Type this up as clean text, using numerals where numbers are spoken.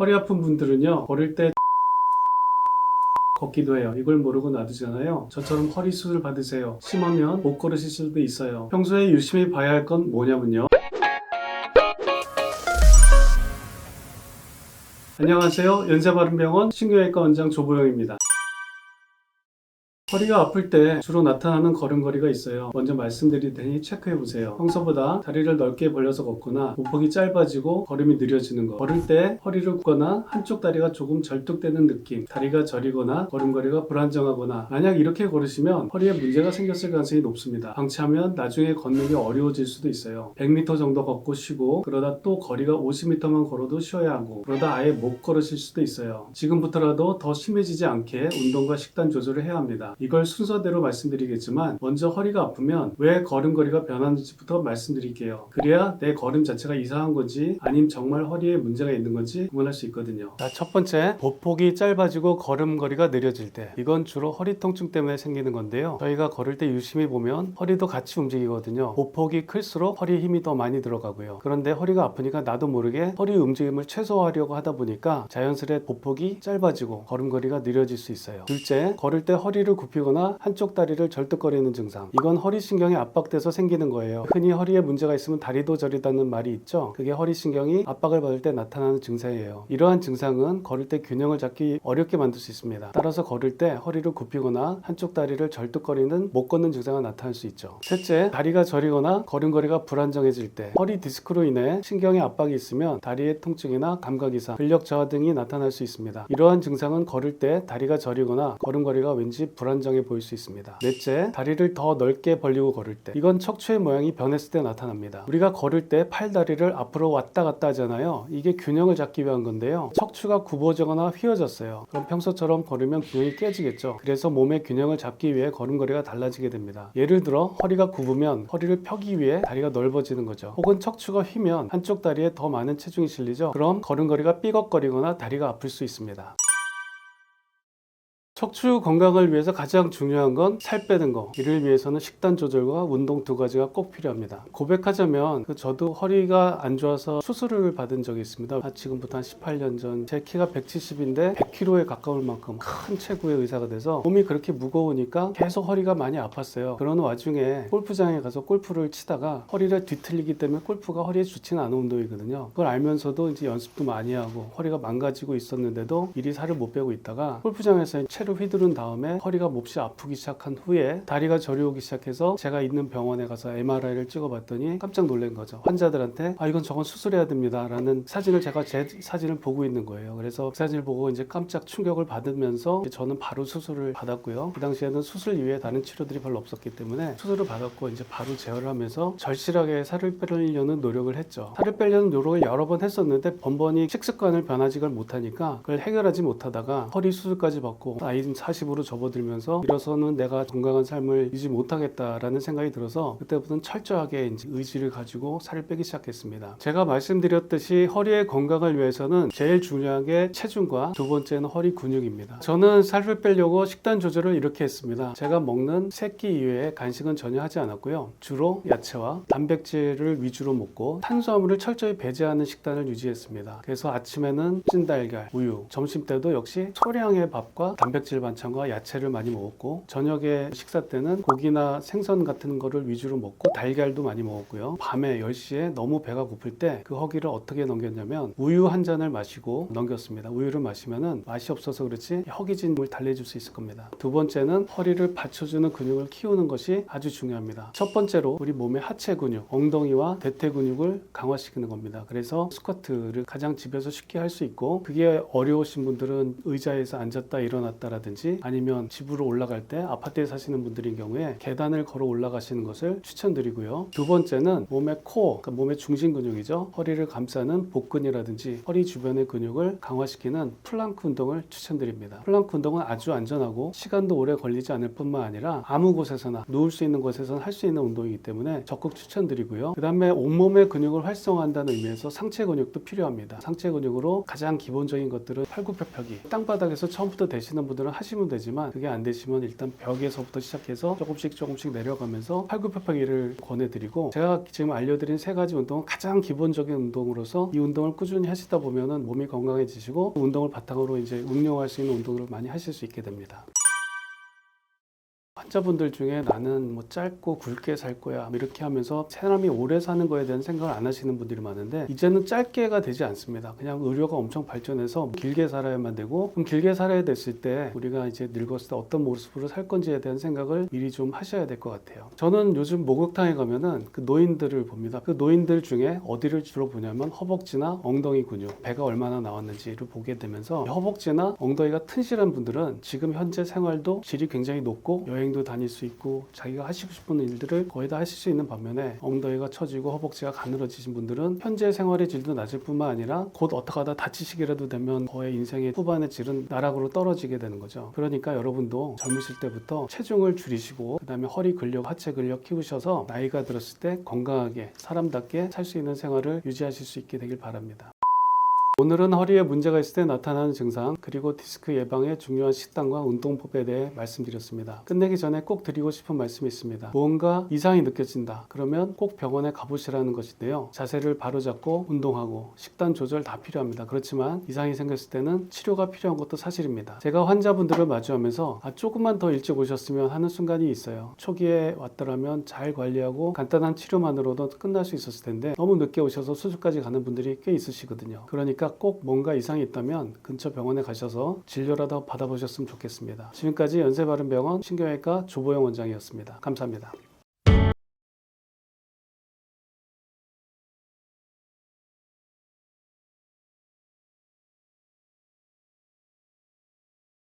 허리 아픈 분들은요, 걸을 때 걷기도 해요. 이걸 모르고 놔두잖아요. 저처럼 허리 수술 받으세요. 심하면 못 걸으실 수도 있어요. 평소에 유심히 봐야 할 건 뭐냐면요. 안녕하세요. 연세바른병원 신경외과 원장 조보영입니다. 허리가 아플 때 주로 나타나는 걸음걸이가 있어요. 먼저 말씀드릴 테니 체크해보세요. 평소보다 다리를 넓게 벌려서 걷거나 보폭이 짧아지고 걸음이 느려지는 것, 걸을 때 허리를 굽거나 한쪽 다리가 조금 절뚝대는 느낌, 다리가 저리거나 걸음걸이가 불안정하거나, 만약 이렇게 걸으시면 허리에 문제가 생겼을 가능성이 높습니다. 방치하면 나중에 걷는 게 어려워질 수도 있어요. 100m 정도 걷고 쉬고, 그러다 또 거리가 50m만 걸어도 쉬어야 하고, 그러다 아예 못 걸으실 수도 있어요. 지금부터라도 더 심해지지 않게 운동과 식단 조절을 해야 합니다. 이걸 순서대로 말씀드리겠지만, 먼저 허리가 아프면 왜 걸음걸이가 변하는지부터 말씀드릴게요. 그래야 내 걸음 자체가 이상한 건지 아님 정말 허리에 문제가 있는 건지 구분할 수 있거든요. 자, 첫 번째, 보폭이 짧아지고 걸음걸이가 느려질 때, 이건 주로 허리 통증 때문에 생기는 건데요. 저희가 걸을 때 유심히 보면 허리도 같이 움직이거든요. 보폭이 클수록 허리에 힘이 더 많이 들어가고요. 그런데 허리가 아프니까 나도 모르게 허리 움직임을 최소화하려고 하다 보니까 자연스레 보폭이 짧아지고 걸음걸이가 느려질 수 있어요. 둘째, 걸을 때 허리를 굽히거나 한쪽 다리를 절뚝거리는 증상, 이건 허리신경이 압박돼서 생기는 거예요. 흔히 허리에 문제가 있으면 다리도 저리다는 말이 있죠. 그게 허리신경이 압박을 받을 때 나타나는 증상이에요. 이러한 증상은 걸을 때 균형을 잡기 어렵게 만들 수 있습니다. 따라서 걸을 때 허리를 굽히거나 한쪽 다리를 절뚝거리는 못 걷는 증상이 나타날 수 있죠. 셋째, 다리가 저리거나 걸음걸이가 불안정해질 때, 허리 디스크로 인해 신경의 압박이 있으면 다리의 통증이나 감각 이상, 근력 저하 등이 나타날 수 있습니다. 이러한 증상은 걸을 때 다리가 저리거나 걸음걸이가 왠지 불안정해 보일 수 있습니다. 넷째, 다리를 더 넓게 벌리고 걸을 때, 이건 척추의 모양이 변했을 때 나타납니다. 우리가 걸을 때 팔다리를 앞으로 왔다 갔다 하잖아요. 이게 균형을 잡기 위한 건데요. 척추가 굽어지거나 휘어졌어요. 그럼 평소처럼 걸으면 균형이 깨지겠죠. 그래서 몸의 균형을 잡기 위해 걸음걸이가 달라지게 됩니다. 예를 들어 허리가 굽으면 허리를 펴기 위해 다리가 넓어지는 거죠. 혹은 척추가 휘면 한쪽 다리에 더 많은 체중이 실리죠. 그럼 걸음걸이가 삐걱거리거나 다리가 아플 수 있습니다. 척추 건강을 위해서 가장 중요한 건 살 빼는 거. 이를 위해서는 식단 조절과 운동 두 가지가 꼭 필요합니다. 고백하자면 저도 허리가 안 좋아서 수술을 받은 적이 있습니다. 지금부터 한 18년 전, 제 키가 170인데 100kg에 가까울 만큼 큰 체구의 의사가 돼서 몸이 그렇게 무거우니까 계속 허리가 많이 아팠어요. 그런 와중에 골프장에 가서 골프를 치다가 허리를 뒤틀리기 때문에 골프가 허리에 좋지는 않은 운동이거든요. 그걸 알면서도 이제 연습도 많이 하고 허리가 망가지고 있었는데도 이리 살을 못 빼고 있다가 골프장에서 채로 휘두른 다음에 허리가 몹시 아프기 시작한 후에 다리가 저려오기 시작해서 제가 있는 병원에 가서 MRI를 찍어봤더니 깜짝 놀란 거죠. 환자들한테 이건 저건 수술해야 됩니다 라는 사진을, 제가 제 사진을 보고 있는 거예요. 그래서 그 사진을 보고 이제 깜짝 충격을 받으면서 저는 바로 수술을 받았고요. 그 당시에는 수술 이외에 다른 치료들이 별로 없었기 때문에 수술을 받았고 이제 바로 제어를 하면서 절실하게 살을 빼려는 노력을 했죠. 살을 빼려는 노력을 여러 번 했었는데 번번이 식습관을 변화직을 못하니까 그걸 해결하지 못하다가 허리 수술까지 받고 나이 40으로 접어들면서 이래서는 내가 건강한 삶을 유지 못하겠다라는 생각이 들어서 그때부터는 철저하게 이제 의지를 가지고 살을 빼기 시작했습니다. 제가 말씀드렸듯이 허리의 건강을 위해서는 제일 중요한 게 체중과 두 번째는 허리 근육입니다. 저는 살을 빼려고 식단 조절을 이렇게 했습니다. 제가 먹는 새끼 이외에 간식은 전혀 하지 않았고요. 주로 야채와 단백질을 위주로 먹고 탄수화물을 철저히 배제하는 식단을 유지했습니다. 그래서 아침에는 찐달걀, 우유, 점심 때도 역시 소량의 밥과 단백질 반찬과 야채를 많이 먹었고, 저녁에 식사 때는 고기나 생선 같은 거를 위주로 먹고 달걀도 많이 먹었고요. 밤에 10시에 너무 배가 고플 때 그 허기를 어떻게 넘겼냐면 우유 한 잔을 마시고 넘겼습니다. 우유를 마시면은 맛이 없어서 그렇지 허기진 물 달래줄 수 있을 겁니다. 두 번째는 허리를 받쳐주는 근육을 키우는 것이 아주 중요합니다. 첫 번째로 우리 몸의 하체 근육, 엉덩이와 대퇴 근육을 강화시키는 겁니다. 그래서 스쿼트를 가장 집에서 쉽게 할 수 있고, 그게 어려우신 분들은 의자에서 앉았다 일어났다라든지 아니면 집으로 올라갈 때 아파트에 사시는 분들인 경우에 계단을 걸어 올라가시는 것을 추천드리고요. 두 번째는 몸의 코어, 그러니까 몸의 중심 근육이죠. 허리를 감싸는 복근이라든지 허리 주변의 근육을 강화시키는 플랑크 운동을 추천드립니다. 플랑크 운동은 아주 안전하고 시간도 오래 걸리지 않을 뿐만 아니라 아무 곳에서나 누울 수 있는 곳에서는 할 수 있는 운동이기 때문에 적극 추천드리고요. 그 다음에 온몸의 근육을 활성화한다는 의미에서 상체 근육도 필요합니다. 상체 근육으로 가장 기본적인 것들은 팔굽혀펴기, 땅바닥에서 처음부터 되시는 분들 분들은 하시면 되지만 그게 안 되시면 일단 벽에서부터 시작해서 조금씩 내려가면서 팔굽혀펴기를 권해드리고, 제가 지금 알려드린 세 가지 운동은 가장 기본적인 운동으로서 이 운동을 꾸준히 하시다 보면은 몸이 건강해지시고 운동을 바탕으로 이제 응용할 수 있는 운동을 많이 하실 수 있게 됩니다. 환자분들 중에 나는 뭐 짧고 굵게 살 거야 이렇게 하면서 사람이 오래 사는 거에 대한 생각을 안 하시는 분들이 많은데, 이제는 짧게가 되지 않습니다. 그냥 의료가 엄청 발전해서 길게 살아야만 되고, 그럼 길게 살아야 됐을 때 우리가 이제 늙었을 때 어떤 모습으로 살 건지에 대한 생각을 미리 좀 하셔야 될 것 같아요. 저는 요즘 목욕탕에 가면은 그 노인들을 봅니다. 그 노인들 중에 어디를 주로 보냐면 허벅지나 엉덩이 근육, 배가 얼마나 나왔는지를 보게 되면서, 허벅지나 엉덩이가 튼실한 분들은 지금 현재 생활도 질이 굉장히 높고 여행도 다닐 수 있고 자기가 하시고 싶은 일들을 거의 다 하실 수 있는 반면에, 엉덩이가 처지고 허벅지가 가늘어지신 분들은 현재 생활의 질도 낮을 뿐만 아니라 곧 어떻게 하다 다치시기라도 되면 거의 인생의 후반의 질은 나락으로 떨어지게 되는 거죠. 그러니까 여러분도 젊으실 때부터 체중을 줄이시고 그 다음에 허리 근력, 하체 근력 키우셔서 나이가 들었을 때 건강하게 사람답게 살 수 있는 생활을 유지하실 수 있게 되길 바랍니다. 오늘은 허리에 문제가 있을 때 나타나는 증상, 그리고 디스크 예방의 중요한 식단과 운동법에 대해 말씀드렸습니다. 끝내기 전에 꼭 드리고 싶은 말씀이 있습니다. 무언가 이상이 느껴진다. 그러면 꼭 병원에 가보시라는 것인데요. 자세를 바로잡고 운동하고 식단 조절 다 필요합니다. 그렇지만 이상이 생겼을 때는 치료가 필요한 것도 사실입니다. 제가 환자분들을 마주하면서 조금만 더 일찍 오셨으면 하는 순간이 있어요. 초기에 왔더라면 잘 관리하고 간단한 치료만으로도 끝날 수 있었을 텐데, 너무 늦게 오셔서 수술까지 가는 분들이 꽤 있으시거든요. 그러니까 꼭 뭔가 이상이 있다면 근처 병원에 가셔서 진료라도 받아보셨으면 좋겠습니다. 지금까지 연세바른병원 신경외과 조보영 원장이었습니다. 감사합니다.